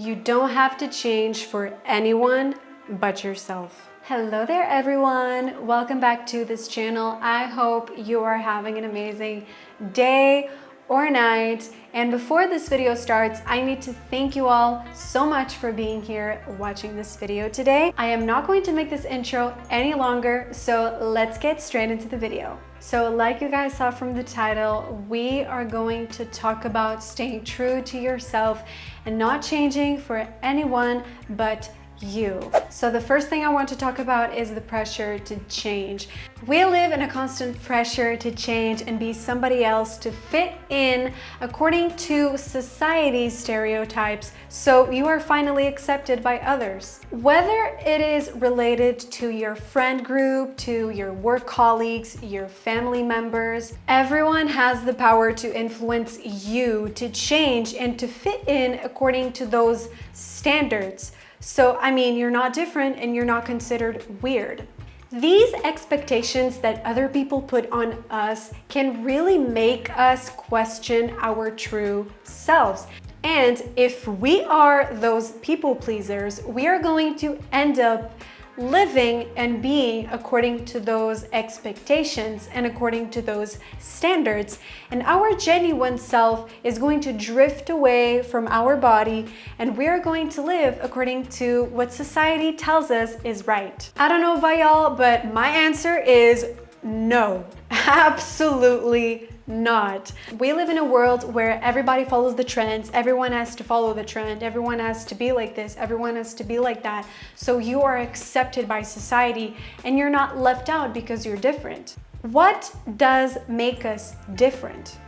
You don't have to change for anyone but yourself. Hello there everyone, welcome back to this channel. I hope you are having an amazing day or night. And before this video starts, I need to thank you all so much for being here watching this video today. I am not going to make this intro any longer, so let's get straight into the video. So like you guys saw from the title, we are going to talk about staying true to yourself and not changing for anyone but you. So the first thing I want to talk about is the pressure to change. We live in a constant pressure to change and be somebody else, to fit in according to society's stereotypes, so you are finally accepted by others. Whether it is related to your friend group, to your work colleagues, your family members, everyone has the power to influence you to change and to fit in according to those standards. So, I mean, you're not different and you're not considered weird. These expectations that other people put on us can really make us question our true selves. And if we are those people pleasers, we are going to end up living and being according to those expectations and according to those standards. And our genuine self is going to drift away from our body, and we are going to live according to what society tells us is right. I don't know about y'all, but my answer is no, absolutely not. We live in a world where everybody follows the trends, everyone has to follow the trend, everyone has to be like this, everyone has to be like that. So you are accepted by society and you're not left out because you're different. What does make us different?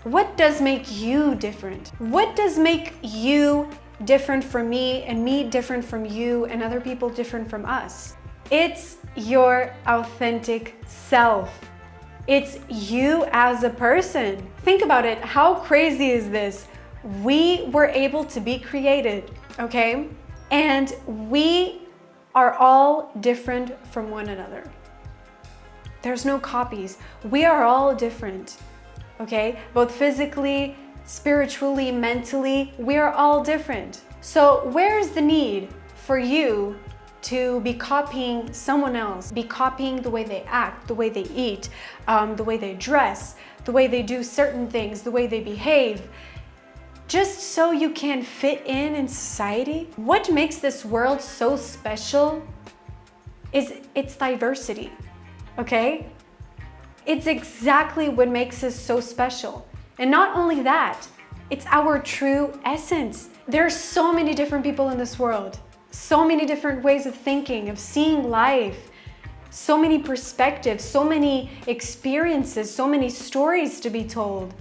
What does make you different? What does make you different from me and me different from you and other people different from us? It's your authentic self. It's you as a person. Think about it. How crazy is this? We were able to be created, okay? And we are all different from one another. There's no copies. We are all different, okay? Both physically, spiritually, mentally, we are all different. So where's the need for you to be copying someone else, be copying the way they act, the way they eat, the way they dress, the way they do certain things, the way they behave, just so you can fit in society? What makes this world so special is its diversity, okay? It's exactly what makes us so special. And not only that, it's our true essence. There are so many different people in this world. So many different ways of thinking, of seeing life, so many perspectives, so many experiences, so many stories to be told.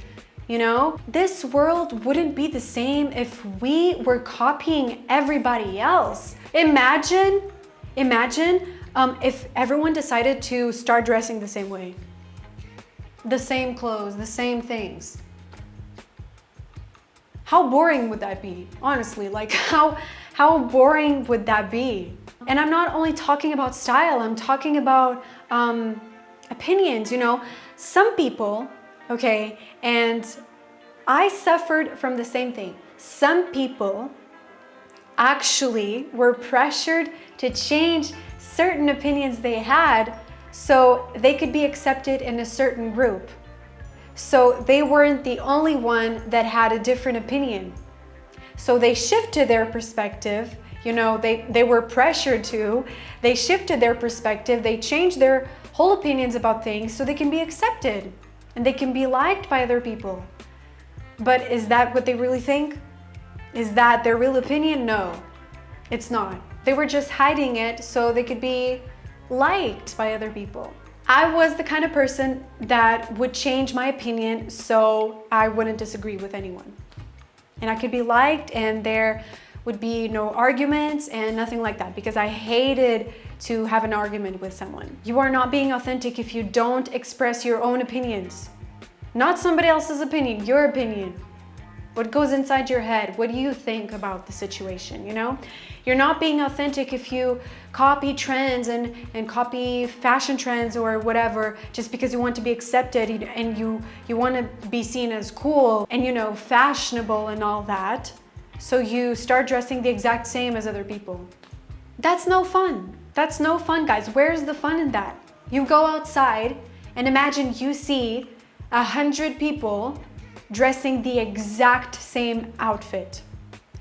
You know, this world wouldn't be the same if we were copying everybody else. Imagine if everyone decided to start dressing the same way. The same clothes, the same things. How boring would that be? Honestly, like how boring would that be? And I'm not only talking about style, I'm talking about opinions, you know. Some people, okay, and I suffered from the same thing. Some people actually were pressured to change certain opinions they had so they could be accepted in a certain group. So they weren't the only one that had a different opinion. So they shifted their perspective, you know, they were pressured to, they shifted their perspective, they changed their whole opinions about things so they can be accepted and they can be liked by other people. But is that what they really think? Is that their real opinion? No, it's not. They were just hiding it so they could be liked by other people. I was the kind of person that would change my opinion so I wouldn't disagree with anyone. And I could be liked and there would be no arguments and nothing like that, because I hated to have an argument with someone. You are not being authentic if you don't express your own opinions. Not somebody else's opinion, your opinion. What goes inside your head? What do you think about the situation, you know? You're not being authentic if you copy trends and copy fashion trends or whatever just because you want to be accepted and you want to be seen as cool and, you know, fashionable and all that. So you start dressing the exact same as other people. That's no fun. That's no fun, guys. Where's the fun in that? You go outside and imagine you see 100 people dressing the exact same outfit.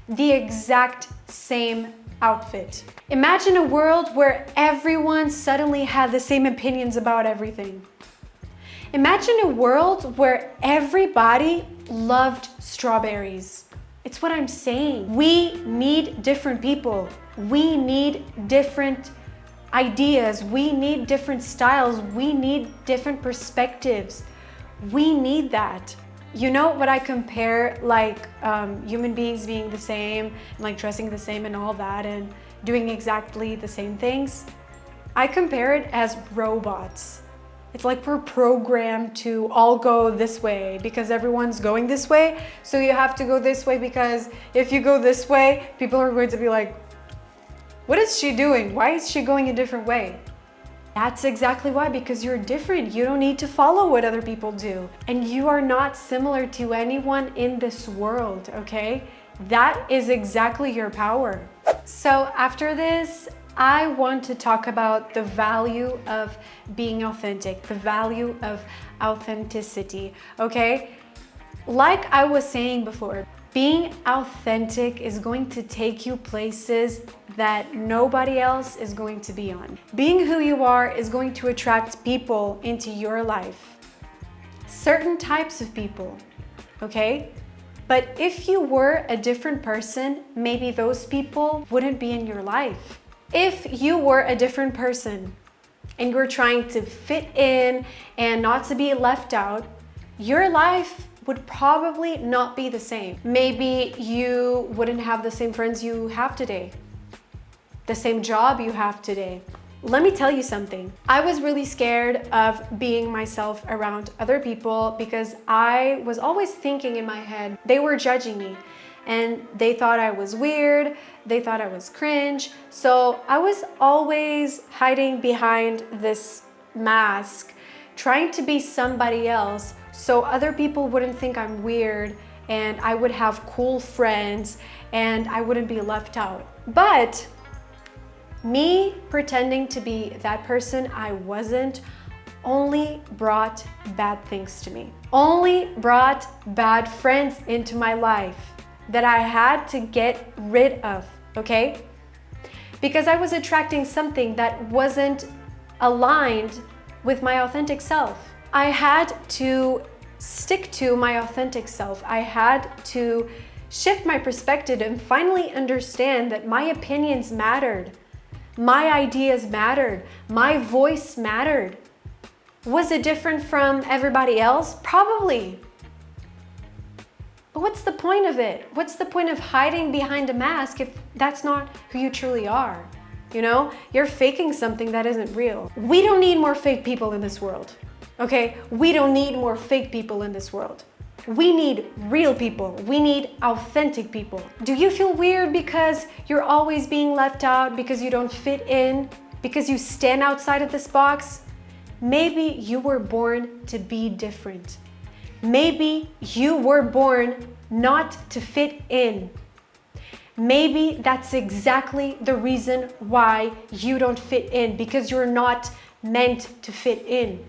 The exact same outfit. Imagine a world where everyone suddenly had the same opinions about everything. Imagine a world where everybody loved strawberries. It's what I'm saying. We need different people. We need different ideas. We need different styles. We need different perspectives. We need that. You know what I compare, like human beings being the same, and like dressing the same and all that, and doing exactly the same things? I compare it as robots. It's like we're programmed to all go this way because everyone's going this way. So you have to go this way because if you go this way, people are going to be like, what is she doing? Why is she going a different way? That's exactly why, because you're different. You don't need to follow what other people do. And you are not similar to anyone in this world, okay? That is exactly your power. So after this, I want to talk about the value of being authentic, the value of authenticity, okay? Like I was saying before, being authentic is going to take you places that nobody else is going to be on. Being who you are is going to attract people into your life. Certain types of people, okay? But if you were a different person, maybe those people wouldn't be in your life. If you were a different person and you're trying to fit in and not to be left out, your life would probably not be the same. Maybe you wouldn't have the same friends you have today, the same job you have today. Let me tell you something. I was really scared of being myself around other people because I was always thinking in my head, they were judging me and they thought I was weird, they thought I was cringe. So I was always hiding behind this mask, trying to be somebody else so other people wouldn't think I'm weird and I would have cool friends and I wouldn't be left out. But me pretending to be that person I wasn't only brought bad things to me, only brought bad friends into my life that I had to get rid of, okay? Because I was attracting something that wasn't aligned with my authentic self. I had to stick to my authentic self. I had to shift my perspective and finally understand that my opinions mattered. My ideas mattered. My voice mattered. Was it different from everybody else? Probably. But what's the point of it? What's the point of hiding behind a mask if that's not who you truly are? You know, you're faking something that isn't real. We don't need more fake people in this world, okay? We don't need more fake people in this world. We need real people. We need authentic people. Do you feel weird because you're always being left out, because you don't fit in, because you stand outside of this box? Maybe you were born to be different. Maybe you were born not to fit in. Maybe that's exactly the reason why you don't fit in, because you're not meant to fit in.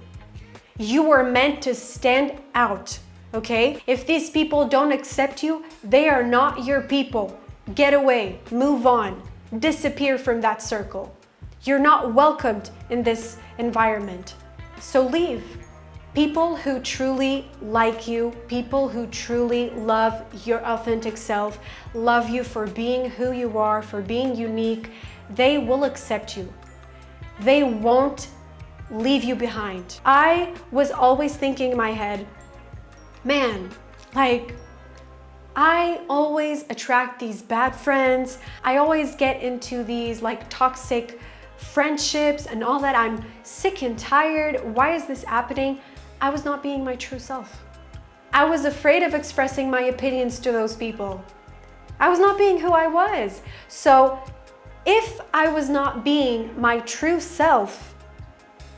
You were meant to stand out, okay? If these people don't accept you, they are not your people. Get away, move on, disappear from that circle. You're not welcomed in this environment. So leave. People who truly like you, people who truly love your authentic self, love you for being who you are, for being unique, they will accept you. They won't leave you behind. I was always thinking in my head, man, like, I always attract these bad friends. I always get into these like toxic friendships and all that. I'm sick and tired. Why is this happening? I was not being my true self. I was afraid of expressing my opinions to those people. I was not being who I was. So if I was not being my true self,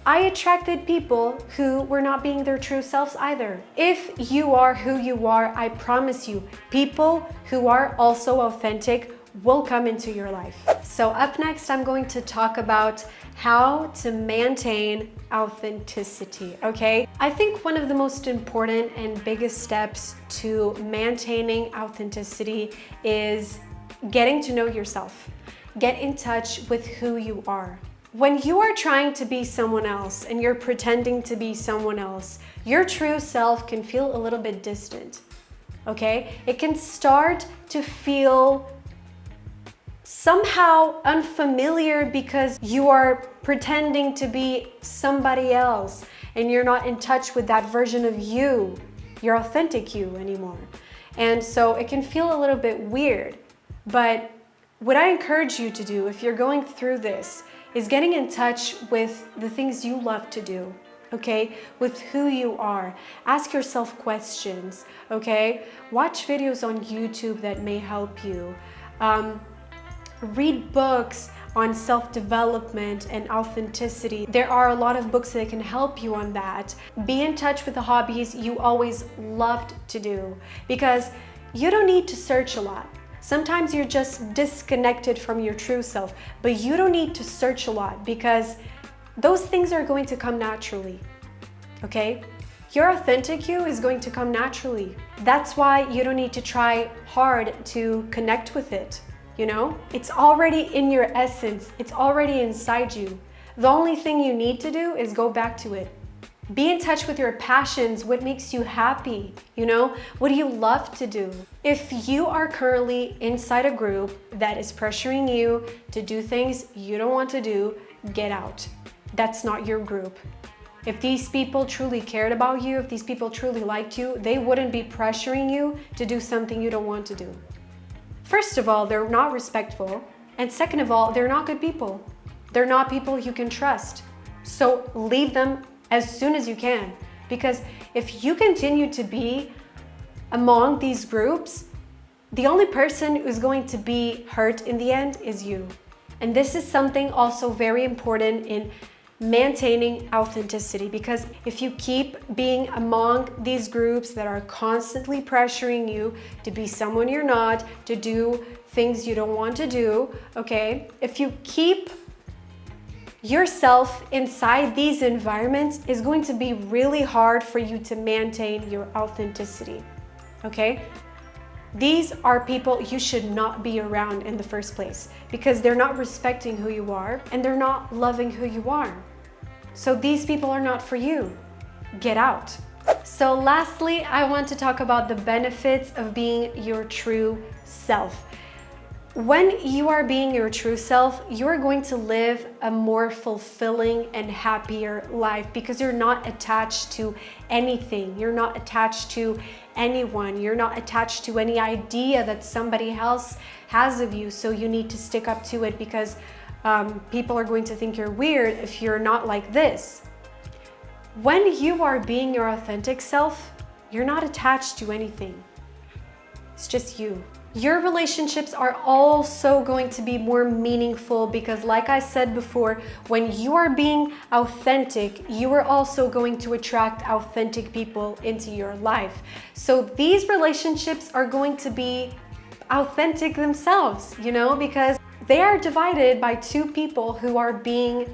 I attracted people who were not being their true selves either. If you are who you are, I promise you, people who are also authentic will come into your life. So up next, I'm going to talk about how to maintain authenticity, okay? I think one of the most important and biggest steps to maintaining authenticity is getting to know yourself. Get in touch with who you are. When you are trying to be someone else and you're pretending to be someone else, your true self can feel a little bit distant, okay? It can start to feel somehow unfamiliar because you are pretending to be somebody else and you're not in touch with that version of you, your authentic you anymore. And so it can feel a little bit weird. But what I encourage you to do if you're going through this is getting in touch with the things you love to do, okay? With who you are. Ask yourself questions, okay? Watch videos on YouTube that may help you. Read books on self-development and authenticity. There are a lot of books that can help you on that. Be in touch with the hobbies you always loved to do, because you don't need to search a lot. Sometimes you're just disconnected from your true self, but you don't need to search a lot because those things are going to come naturally, okay? Your authentic you is going to come naturally. That's why you don't need to try hard to connect with it. You know, it's already in your essence. It's already inside you. The only thing you need to do is go back to it. Be in touch with your passions, what makes you happy, you know? What do you love to do? If you are currently inside a group that is pressuring you to do things you don't want to do, get out. That's not your group. If these people truly cared about you, if these people truly liked you, they wouldn't be pressuring you to do something you don't want to do. First of all, they're not respectful. And second of all, they're not good people. They're not people you can trust. So leave them as soon as you can. Because if you continue to be among these groups, the only person who's going to be hurt in the end is you. And this is something also very important in maintaining authenticity, because if you keep being among these groups that are constantly pressuring you to be someone you're not, to do things you don't want to do, okay? If you keep yourself inside these environments, it's going to be really hard for you to maintain your authenticity, okay? These are people you should not be around in the first place because they're not respecting who you are and they're not loving who you are. So these people are not for you. Get out. So lastly, I want to talk about the benefits of being your true self. When you are being your true self, you're going to live a more fulfilling and happier life because you're not attached to anything. You're not attached to anyone. You're not attached to any idea that somebody else has of you. So you need to stick up to it because people are going to think you're weird if you're not like this. When you are being your authentic self, you're not attached to anything. It's just you. Your relationships are also going to be more meaningful because, like I said before, when you are being authentic, you are also going to attract authentic people into your life. So these relationships are going to be authentic themselves, you know, because they are divided by two people who are being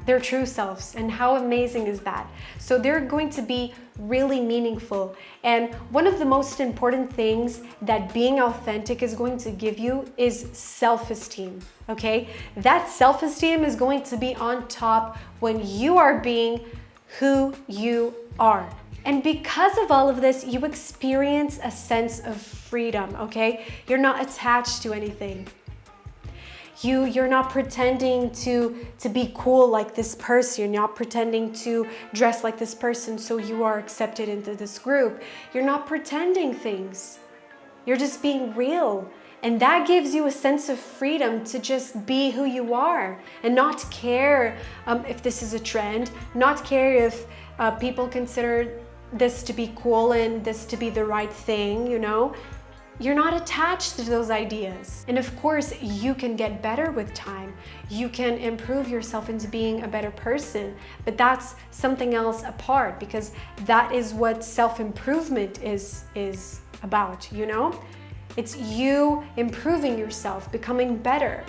their true selves. And how amazing is that? So they're going to be really meaningful. And one of the most important things that being authentic is going to give you is self-esteem, okay? That self-esteem is going to be on top when you are being who you are. And because of all of this, you experience a sense of freedom, okay? You're not attached to anything. You're not pretending to be cool like this person. You're not pretending to dress like this person so you are accepted into this group. You're not pretending things. You're just being real. And that gives you a sense of freedom to just be who you are and not care if this is a trend, not care if people consider this to be cool and this to be the right thing, you know? you're not attached to those ideas. And of course, you can get better with time. You can improve yourself into being a better person, but that's something else apart, because that is what self-improvement is about, you know? It's you improving yourself, becoming better.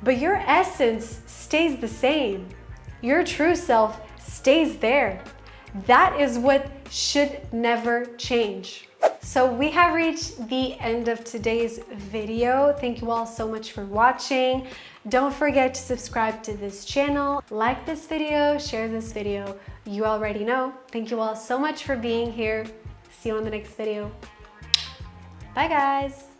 But your essence stays the same. Your true self stays there. That is what should never change. So we have reached the end of today's video. Thank you all so much for watching. Don't forget to subscribe to this channel, like this video, share this video. You already know. Thank you all so much for being here. See you on the next video. Bye guys.